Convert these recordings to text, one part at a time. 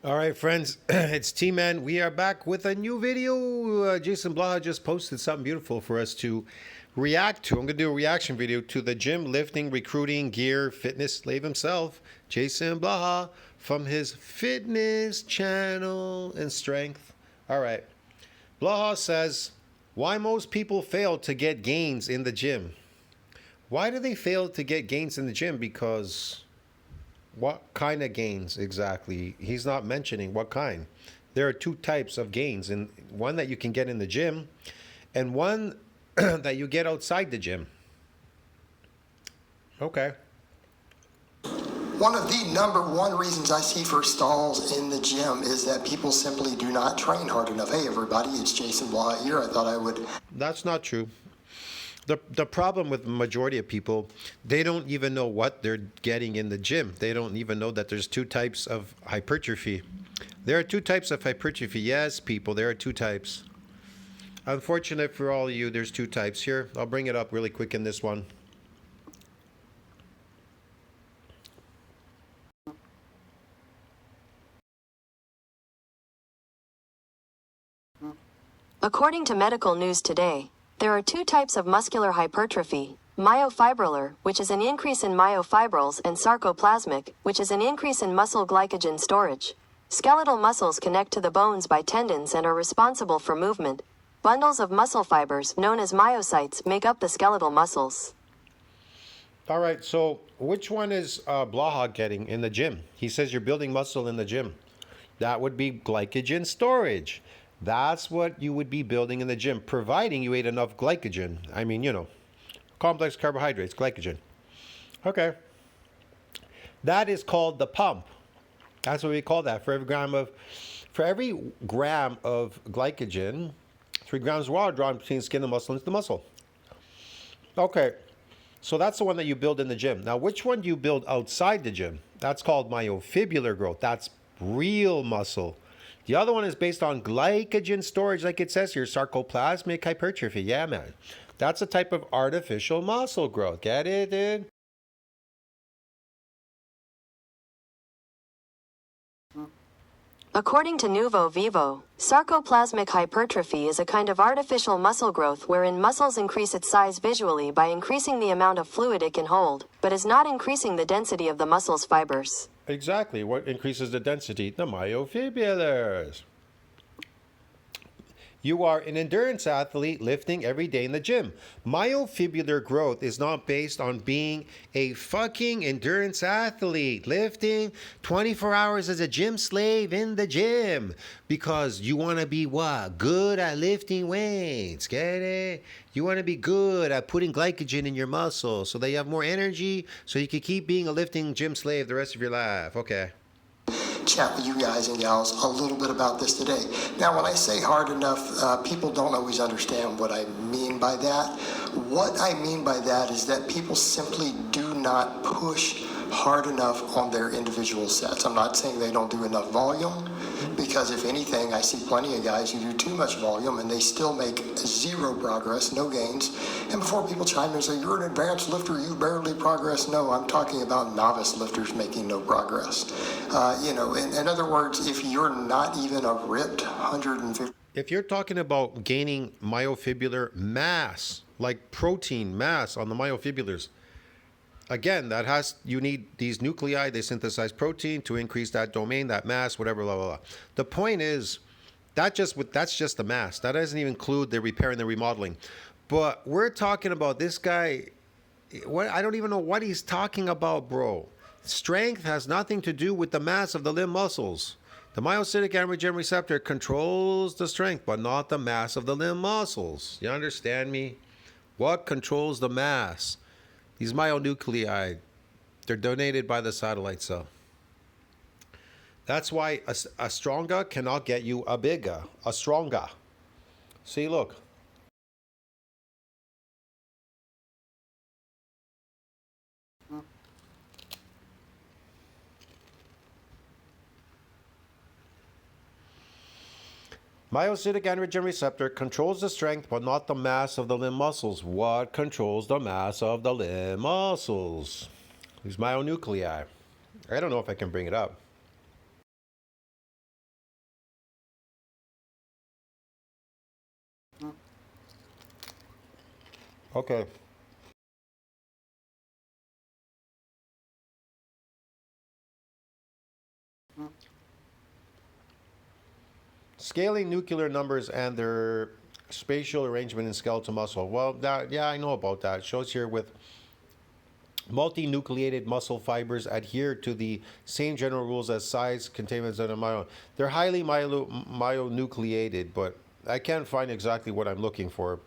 All right, friends, it's T-Man. We are back with a new video. Jason Blaha just posted something beautiful for us to react to. I'm going to do a reaction video to the gym lifting, recruiting, gear, fitness slave himself, Jason Blaha, from his fitness channel and strength. All right. Blaha says, why most people fail to get gains in the gym. Why do they fail to get gains in the gym? Because what kind of gains exactly? He's not mentioning what kind. There are two types of gains, and one that you can get in the gym and one that you get outside the gym. Okay. One of the number one reasons I see for stalls in the gym is that people simply do not train hard enough. Hey everybody, it's Jason Blaha here. I thought I would... That's not true. The problem with the majority of people, they don't even know what they're getting in the gym. They don't even know that there's two types of hypertrophy. There are two types of hypertrophy. Yes, people, there are two types. Unfortunate for all of you, there's two types here. I'll bring it up really quick in this one. According to Medical News Today, there are two types of muscular hypertrophy: myofibrillar, which is an increase in myofibrils, and sarcoplasmic, which is an increase in muscle glycogen storage. Skeletal muscles connect to the bones by tendons and are responsible for movement. Bundles of muscle fibers, known as myocytes, make up the skeletal muscles. All right, so which one is Blaha getting in the gym? He says you're building muscle in the gym. That would be glycogen storage. That's what you would be building in the gym, providing you ate enough glycogen. I mean, you know, complex carbohydrates, glycogen. Okay. That is called the pump. That's what we call that. For every gram of glycogen, 3 grams of water drawn between the skin and muscle into the muscle. Okay. So that's the one that you build in the gym. Now, which one do you build outside the gym? That's called myofibrillar growth. That's real muscle. The other one is based on glycogen storage, like it says here, sarcoplasmic hypertrophy. Yeah, man. That's a type of artificial muscle growth. Get it, dude? According to Nuvo Vivo, sarcoplasmic hypertrophy is a kind of artificial muscle growth wherein muscles increase its size visually by increasing the amount of fluid it can hold, but is not increasing the density of the muscle's fibers. Exactly. What increases the density? The myofibrillars. You are an endurance athlete lifting every day in the gym. Myofibrillar growth is not based on being a fucking endurance athlete lifting 24 hours as a gym slave in the gym because you want to be what? Good at lifting weights. Get it? You want to be good at putting glycogen in your muscles so that you have more energy so you can keep being a lifting gym slave the rest of your life. Okay. Chat with you guys and gals a little bit about this today. Now, when I say hard enough, people don't always understand what I mean by that. What I mean by that is that people simply do not push hard enough on their individual sets. I'm not saying they don't do enough volume, because if anything, I see plenty of guys who do too much volume and they still make zero progress, no gains. And before people chime in and say, you're an advanced lifter, you barely progress. No, I'm talking about novice lifters making no progress. In other words, if you're not even a ripped 150... If you're talking about gaining myofibrillar mass, like protein mass on the myofibrillars, again, you need these nuclei, they synthesize protein to increase that domain, that mass, whatever, blah, blah, blah. The point is, that's just the mass. That doesn't even include the repair and the remodeling. But we're talking about this guy, I don't even know what he's talking about, bro. Strength has nothing to do with the mass of the limb muscles. The myocytic androgen receptor controls the strength, but not the mass of the limb muscles. You understand me? What controls the mass? These myonuclei, they're donated by the satellite cell. That's why a stronger cannot get you a bigger, a stronger. See, look. Myocytic androgen receptor controls the strength, but not the mass of the limb muscles. What controls the mass of the limb muscles? These myonuclei. I don't know if I can bring it up. Okay. Scaling nuclear numbers and their spatial arrangement in skeletal muscle. Well, that, yeah, I know about that. It shows here with multinucleated muscle fibers adhere to the same general rules as size, containment, and myo. They're highly myonucleated, but I can't find exactly what I'm looking for.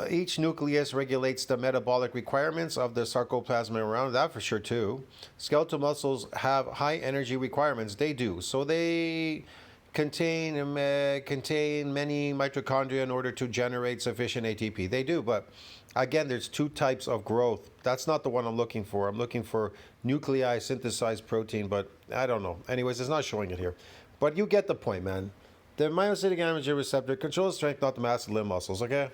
Each nucleus regulates the metabolic requirements of the sarcoplasm around that for sure too. Skeletal muscles have high energy requirements. They do. So they contain many mitochondria in order to generate sufficient ATP. They do, but again, there's two types of growth. That's not the one I'm looking for. I'm looking for nuclei synthesized protein, but I don't know. Anyways, it's not showing it here. But you get the point, man. The myocytic antigen receptor controls strength, not the mass of limb muscles, okay?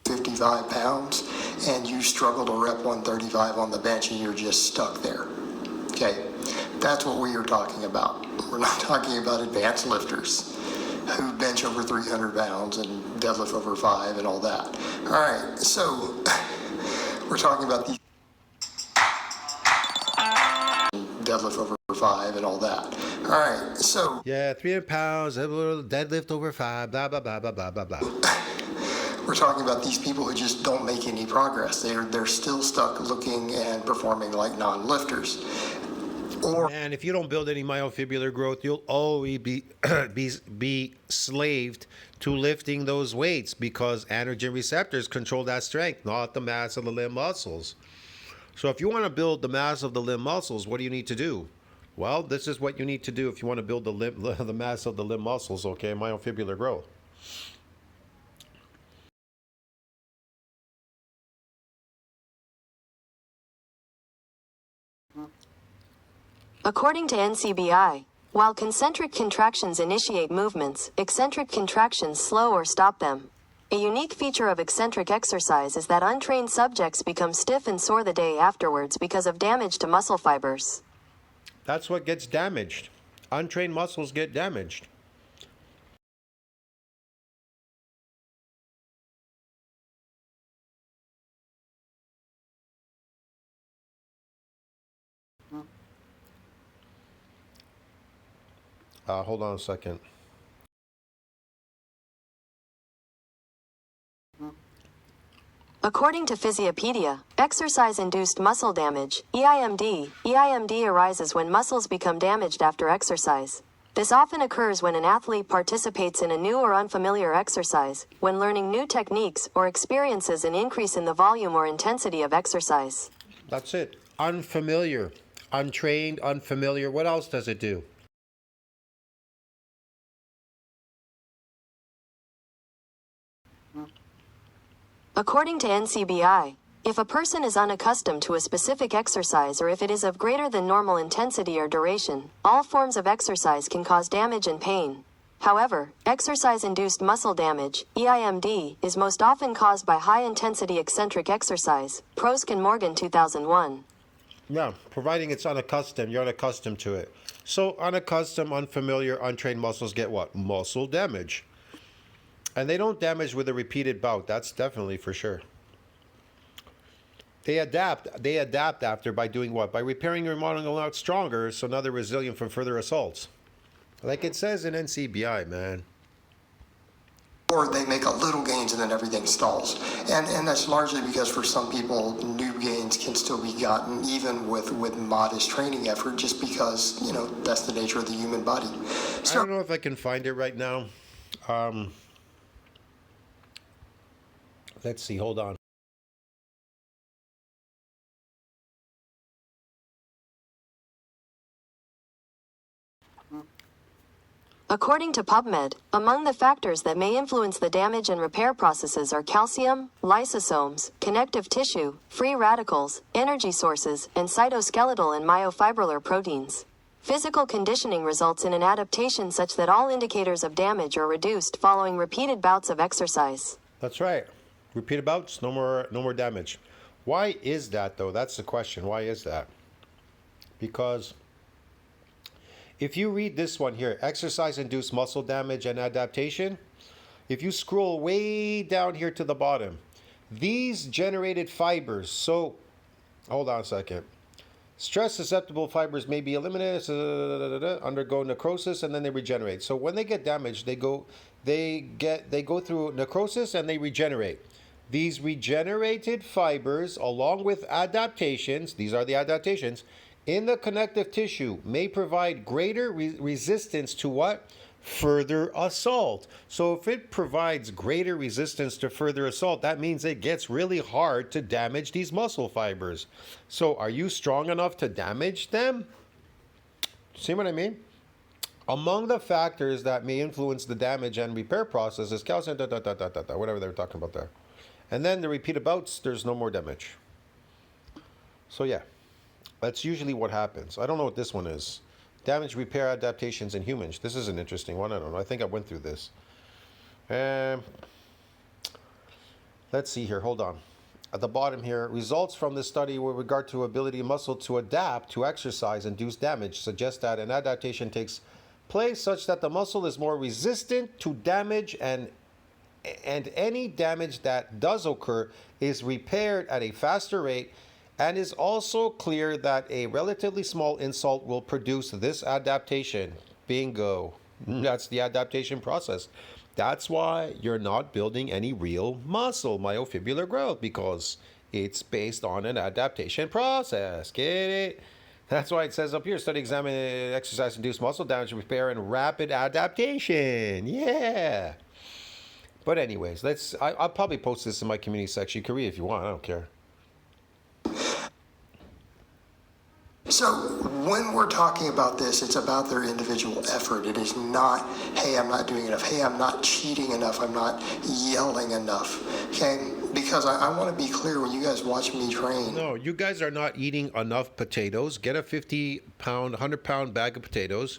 55 pounds and you struggle to rep 135 on the bench and you're just stuck there. Okay, that's what we are talking about. We're not talking about advanced lifters who bench over 300 pounds and deadlift over 5 and all that. All right, so we're talking about these deadlift over 5 and all that. All right, so yeah, 300 pounds, deadlift over 5, blah blah blah blah blah blah blah. We're talking about these people who just don't make any progress. They're still stuck looking and performing like non-lifters. And if you don't build any myofibrillar growth, you'll always be slaved to lifting those weights because androgen receptors control that strength, not the mass of the limb muscles. So if you want to build the mass of the limb muscles, what do you need to do? Well, this is what you need to do if you want to build the mass of the limb muscles, okay, myofibrillar growth. According to NCBI, while concentric contractions initiate movements, eccentric contractions slow or stop them. A unique feature of eccentric exercise is that untrained subjects become stiff and sore the day afterwards because of damage to muscle fibers. That's what gets damaged. Untrained muscles get damaged. Hold on a second. According to Physiopedia, exercise-induced muscle damage, EIMD arises when muscles become damaged after exercise. This often occurs when an athlete participates in a new or unfamiliar exercise, when learning new techniques, or experiences an increase in the volume or intensity of exercise. That's it. Unfamiliar. Untrained, unfamiliar. What else does it do? According to NCBI, if a person is unaccustomed to a specific exercise or if it is of greater than normal intensity or duration, all forms of exercise can cause damage and pain. However, exercise-induced muscle damage, EIMD, is most often caused by high-intensity eccentric exercise, Prosk and Morgan 2001. Yeah, providing it's unaccustomed, you're unaccustomed to it. So unaccustomed, unfamiliar, untrained muscles get what? Muscle damage. And they don't damage with a repeated bout. That's definitely for sure. They adapt. They adapt after by doing what? By repairing and remodeling out stronger, so now they're resilient from further assaults. Like it says in NCBI, man. Or they make a little gains and then everything stalls. And that's largely because for some people, new gains can still be gotten even with modest training effort just because, you know, that's the nature of the human body. So, I don't know if I can find it right now. Let's see, hold on. According to PubMed, among the factors that may influence the damage and repair processes are calcium, lysosomes, connective tissue, free radicals, energy sources, and cytoskeletal and myofibrillar proteins. Physical conditioning results in an adaptation such that all indicators of damage are reduced following repeated bouts of exercise. That's right. Repeated bouts, no more damage. Why is that though? That's the question. Why is that? Because if you read this one here, exercise-induced muscle damage and adaptation, if you scroll way down here to the bottom, these generated fibers, so hold on a second. Stress susceptible fibers may be eliminated, undergo necrosis, and then they regenerate. So when they get damaged, they go through necrosis and they regenerate. These regenerated fibers, along with adaptations, these are the adaptations, in the connective tissue may provide greater resistance to what? Further assault. So if it provides greater resistance to further assault, that means it gets really hard to damage these muscle fibers. So are you strong enough to damage them? See what I mean? Among the factors that may influence the damage and repair process is calcium, whatever they were talking about there. And then the repeated bouts, there's no more damage. So yeah, that's usually what happens. I don't know what this one is. Damage repair adaptations in humans. This is an interesting one. I don't know. I think I went through this. Let's see here. Hold on. At the bottom here, results from this study with regard to ability of muscle to adapt to exercise-induced damage suggest that an adaptation takes place such that the muscle is more resistant to damage and any damage that does occur is repaired at a faster rate, and is also clear that a relatively small insult will produce this adaptation. Bingo. That's the adaptation process. That's why you're not building any real muscle myofibular growth, because it's based on an adaptation process. Get it? That's why it says up here, study examine exercise-induced muscle damage, repair, and rapid adaptation. Yeah. But anyways, I'll probably post this in my community section. You can read it if you want. I don't care. So when we're talking about this, it's about their individual effort. It is not, hey, I'm not doing enough. Hey, I'm not cheating enough. I'm not yelling enough. Okay? Because I want to be clear when you guys watch me train. No, you guys are not eating enough potatoes. Get a 50-pound, 100-pound bag of potatoes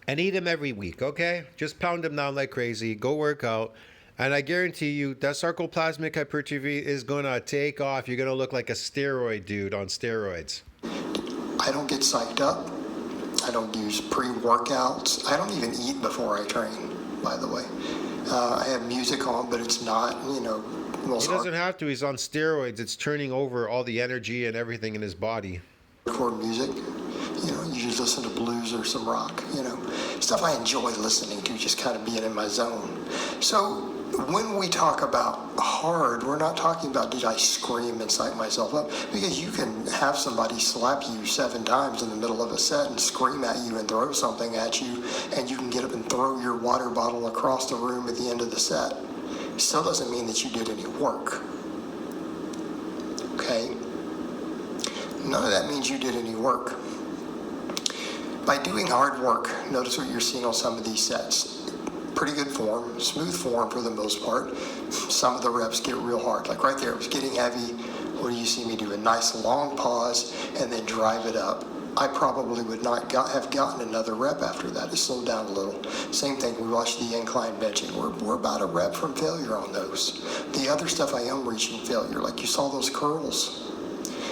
and eat them every week, okay? Just pound them down like crazy. Go work out. And I guarantee you that sarcoplasmic hypertrophy is going to take off. You're going to look like a steroid dude on steroids. I don't get psyched up. I don't use pre-workouts. I don't even eat before I train, by the way. I have music on, but it's not, He doesn't have to. He's on steroids. It's turning over all the energy and everything in his body. Hardcore music. You just listen to blues or some rock, Stuff I enjoy listening to, just kind of being in my zone. So when we talk about hard, we're not talking about did I scream and psych myself up, because you can have somebody slap you 7 times in the middle of a set and scream at you and throw something at you, and you can get up and throw your water bottle across the room at the end of the set. Still doesn't mean that you did any work. Okay? None of that means you did any work. By doing hard work, notice what you're seeing on some of these sets. Pretty good form, smooth form for the most part. Some of the reps get real hard. Like right there, it was getting heavy. What do you see me do? A nice long pause and then drive it up. I probably would not have gotten another rep after that. It slowed down a little. Same thing, we watched the incline benching. We're about a rep from failure on those. The other stuff I am reaching failure. Like you saw those curls.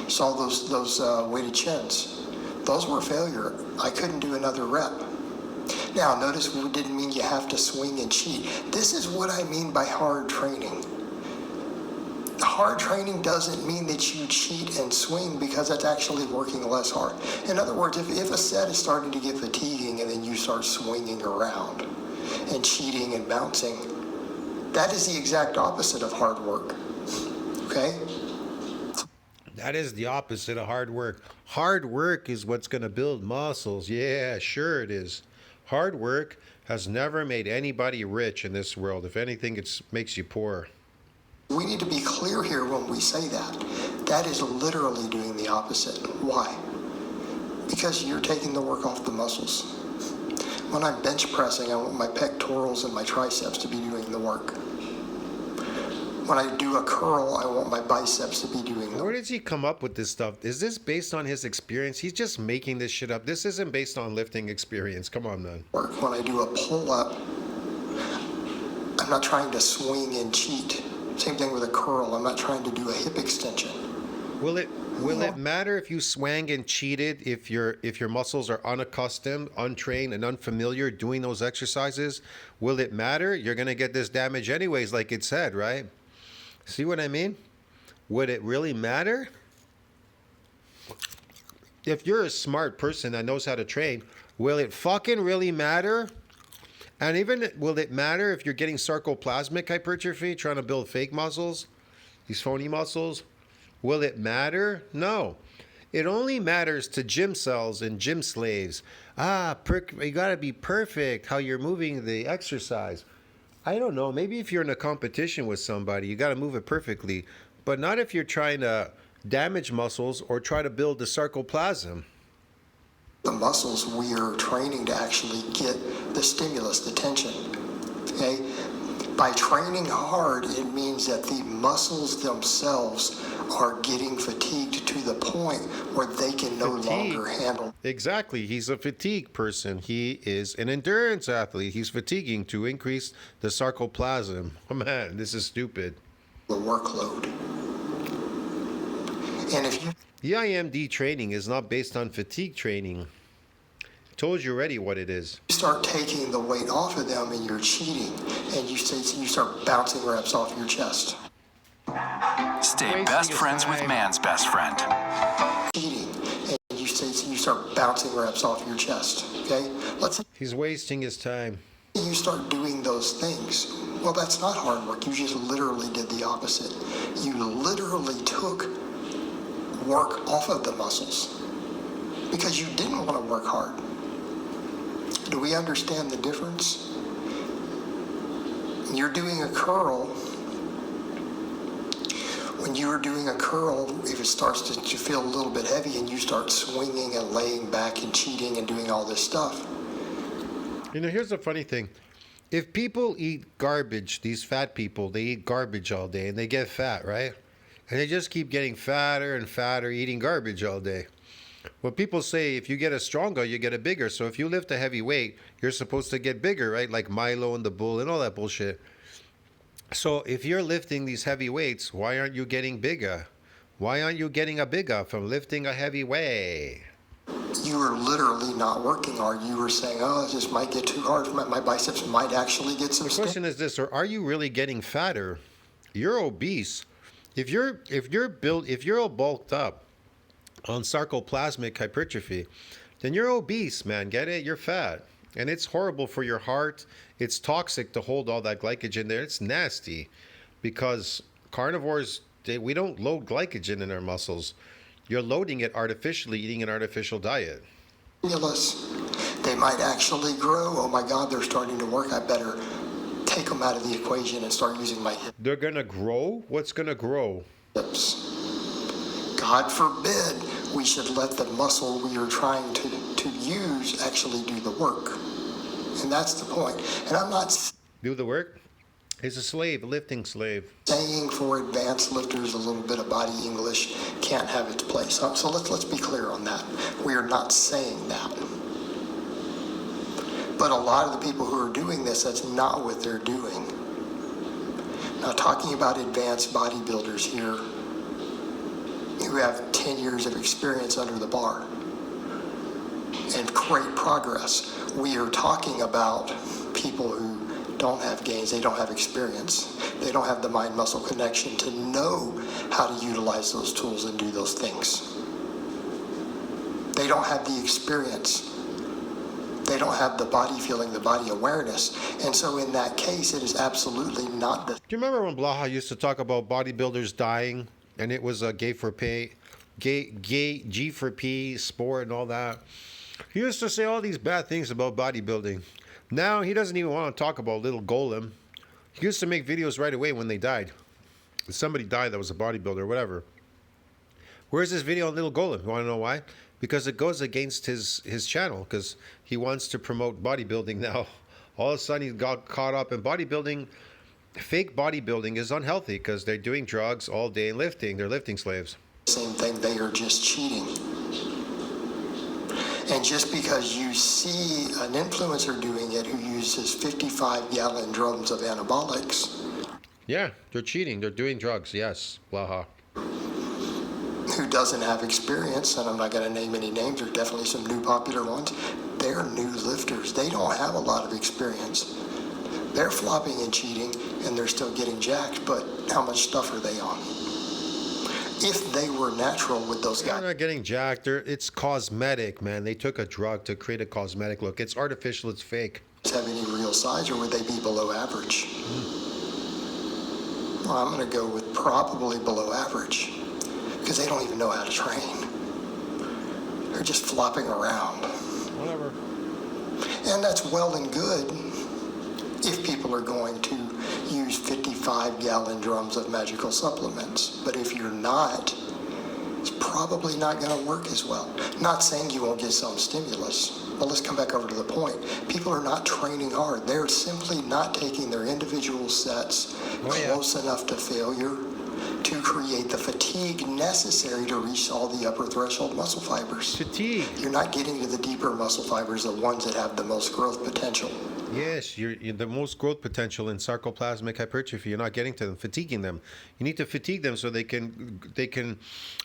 You saw those weighted chins. Those were failure. I couldn't do another rep. Now, notice we didn't mean you have to swing and cheat. This is what I mean by hard training. Hard training doesn't mean that you cheat and swing, because that's actually working less hard. In other words, if a set is starting to get fatiguing and then you start swinging around and cheating and bouncing, that is the exact opposite of hard work. Okay? That is the opposite of hard work. Hard work is what's going to build muscles. Yeah, sure it is. Hard work has never made anybody rich in this world. If anything, it makes you poor. We need to be clear here when we say that. That is literally doing the opposite. Why? Because you're taking the work off the muscles. When I'm bench pressing, I want my pectorals and my triceps to be doing the work. When I do a curl, I want my biceps to be doing the work. Where does he come up with this stuff? Is this based on his experience? He's just making this shit up. This isn't based on lifting experience. Come on, man. When I do a pull-up, I'm not trying to swing and cheat. Same thing with a curl. I'm not trying to do a hip extension. Will it Will it matter if you swang and cheated if your muscles are unaccustomed, untrained, and unfamiliar doing those exercises? Will it matter? You're gonna get this damage anyways, like it said, right? See what I mean? Would it really matter? If you're a smart person that knows how to train, will it fucking really matter? And even will it matter if you're getting sarcoplasmic hypertrophy, trying to build fake muscles, these phony muscles? Will it matter? No. It only matters to gym cells and gym slaves. You gotta be perfect how you're moving the exercise. I don't know. Maybe if you're in a competition with somebody, you gotta move it perfectly, but not if you're trying to damage muscles or try to build the sarcoplasm. The muscles we are training to actually get the stimulus, the tension. Okay? By training hard, it means that the muscles themselves are getting fatigued to the point where they can no longer handle. Exactly. He's a fatigue person. He is an endurance athlete. He's fatiguing to increase the sarcoplasm. Oh man, this is stupid. The workload. And if you The IMD training is not based on fatigue training. I told you already what it is. start taking the weight off of them and you're cheating, and you start bouncing reps off your chest. Stay best friends with man's best friend. Cheating, and you start bouncing reps off your chest. Okay, let's say He's wasting his time. you start doing those things. Well, that's not hard work. You just literally did the opposite. You literally took work off of the muscles because you didn't want to work hard. Do we understand the difference? You're doing a curl. When you are doing a curl, if it starts to feel a little bit heavy and you start swinging and laying back and cheating and doing all this stuff. You know, here's the funny thing. If people eat garbage, these fat people, they eat garbage all day and they get fat, right? And they just keep getting fatter and fatter, eating garbage all day. Well, people say if you get a stronger, you get a bigger. So if you lift a heavy weight, you're supposed to get bigger, right? Like Milo and the Bull and all that bullshit. So if you're lifting these heavy weights, why aren't you getting bigger? Why aren't you getting a bigger from lifting a heavy weight? You were literally not working hard. You were saying, oh, this might get too hard. My biceps might actually get some The stuff. question is this, or are you really getting fatter? You're obese. If you're all bulked up on sarcoplasmic hypertrophy, then you're obese, man. Get it? You're fat. And it's horrible for your heart. It's toxic to hold all that glycogen there. It's nasty because carnivores, we don't load glycogen in our muscles. You're loading it artificially, eating an artificial diet. Stimulus. They might actually grow. Oh my God, they're starting to work. I better take them out of the equation and start using my They're going to grow? What's going to grow? hips. God forbid we should let the muscle we are trying to use actually do the work. And that's the point. And I'm not Do the work? He's a slave, a lifting slave. saying for advanced lifters a little bit of body English can't have its place. So let's be clear on that. We are not saying that. But a lot of the people who are doing this, that's not what they're doing. Now, talking about advanced bodybuilders here who have 10 years of experience under the bar and great progress, we are talking about people who don't have gains, they don't have experience, they don't have the mind-muscle connection to know how to utilize those tools and do those things. They don't have the experience. They don't have the body feeling, the body awareness. And so in that case, it is absolutely not the... Do you remember when Blaha used to talk about bodybuilders dying and it was a G for P sport and all that? He used to say all these bad things about bodybuilding. Now he doesn't even want to talk about little Golem. He used to make videos right away when they died. If somebody died that was a bodybuilder or whatever. Where's this video on little Golem? You want to know why? Because it goes against his channel, because he wants to promote bodybuilding now. All of a sudden he got caught up in bodybuilding. Fake bodybuilding is unhealthy because they're doing drugs all day and lifting. They're lifting slaves. Same thing, they are just cheating. And just because you see an influencer doing it who uses 55-gallon drums of anabolics, Yeah, they're cheating. They're doing drugs. Yes, Blaha. who doesn't have experience, and I'm not going to name any names, there's definitely some new popular ones, they're new lifters. They don't have a lot of experience. They're flopping and cheating, and they're still getting jacked, but how much stuff are they on? If they were natural with those They're guys. not getting jacked. It's cosmetic, man. They took a drug to create a cosmetic look. It's artificial. It's fake. Have any real size, or would they be below average? Well, I'm going to go with probably below average, because they don't even know how to train. They're just flopping around. Whatever. And that's well and good if people are going to use 55-gallon drums of magical supplements. But if you're not, it's probably not going to work as well. Not saying you won't get some stimulus, but let's come back over to the point. People are not training hard. They're simply not taking their individual sets close enough to failure to create the fatigue necessary to reach all the upper threshold muscle fibers. Fatigue. You're not getting to the deeper muscle fibers, the ones that have the most growth potential. Yes, you're the most growth potential in sarcoplasmic hypertrophy. You're not getting to them, fatiguing them. You need to fatigue them so they can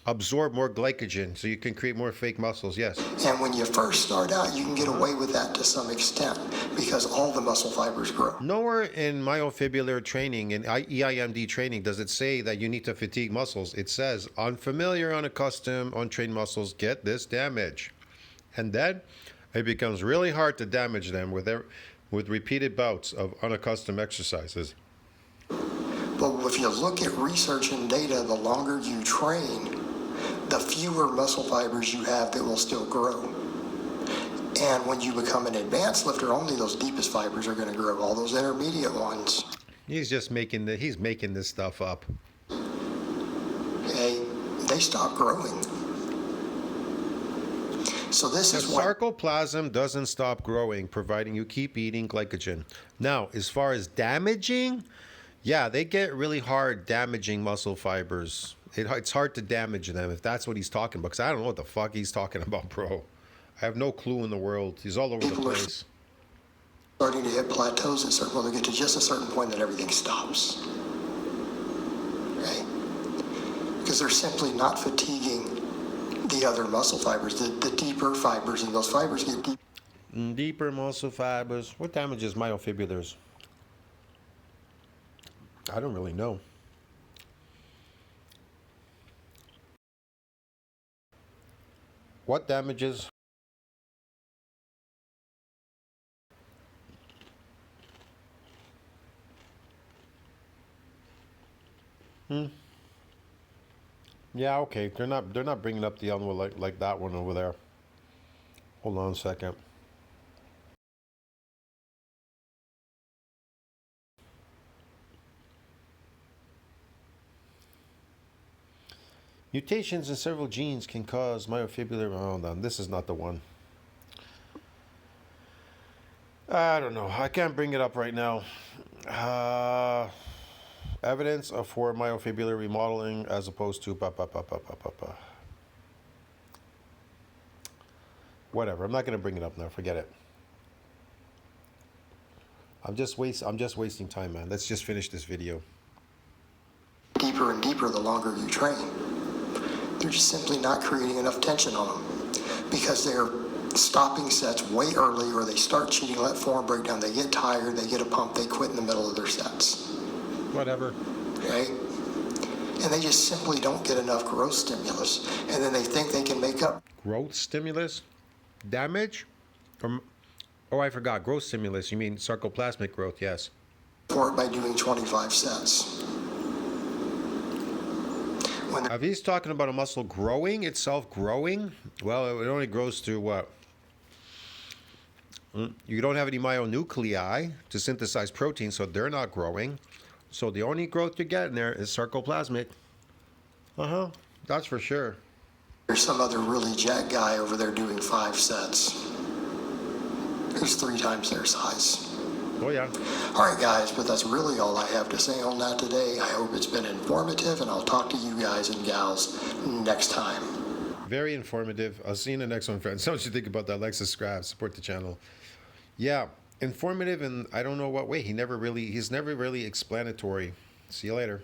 absorb more glycogen, so you can create more fake muscles. Yes. And when you first start out, you can get away with that to some extent because all the muscle fibers grow. Nowhere in myofibrillar training, in EIMD training, does it say that you need to fatigue muscles. It says unfamiliar, unaccustomed, untrained muscles get this damage. And then it becomes really hard to damage them with repeated bouts of unaccustomed exercises. But if you look at research and data, the longer you train, the fewer muscle fibers you have that will still grow. And when you become an advanced lifter, only those deepest fibers are going to grow. All those intermediate ones, He's just making this stuff up. okay, they stop growing. So this The is why sarcoplasm doesn't stop growing, providing you keep eating glycogen. Now, as far as damaging, yeah, they get really hard damaging muscle fibers. It's hard to damage them, if that's what he's talking about, because I don't know what the fuck he's talking about, bro. I have no clue in the world. He's all over the place. starting to hit plateaus at certain, well, they get to just a certain point that everything stops. Okay? Because they're simply not fatiguing the other muscle fibers, the deeper fibers, and those fibers get deep. Deeper muscle fibers. What damages myofibrillars? I don't really know. What damages? Yeah, okay. They're not bringing up the other one like that one over there. Hold on a second. Mutations in several genes can cause myofibrillar. Oh, hold on. This is not the one. I don't know. I can't bring it up right now. Evidence for myofibrillar remodeling as opposed to whatever. I'm not going to bring it up now. Forget it. I'm just wasting time, man. Let's just finish this video. Deeper and deeper the longer you train. They're just simply not creating enough tension on them because they're stopping sets way early, or they start cheating, let form break down, they get tired, they get a pump, they quit in the middle of their sets. Whatever. Okay? And they just simply don't get enough growth stimulus. And then they think they can make up Growth stimulus? Damage? Oh, I forgot. Growth stimulus. You mean sarcoplasmic growth, yes. for it by doing 25 sets. If he's talking about a muscle growing, itself growing, well, it only grows to what? You don't have any myonuclei to synthesize protein, so they're not growing. So the only growth you're getting there is sarcoplasmic. That's for sure. There's some other really jack guy over there doing 5 sets who's 3 times their size. Oh, yeah. All right, guys, but that's really all I have to say on that today. I hope it's been informative, and I'll talk to you guys and gals next time. Very informative. I'll see you in the next one, friends. So what you think about that? Like, subscribe, support the channel. Yeah, informative, and I don't know what way. He's never really explanatory. See you later.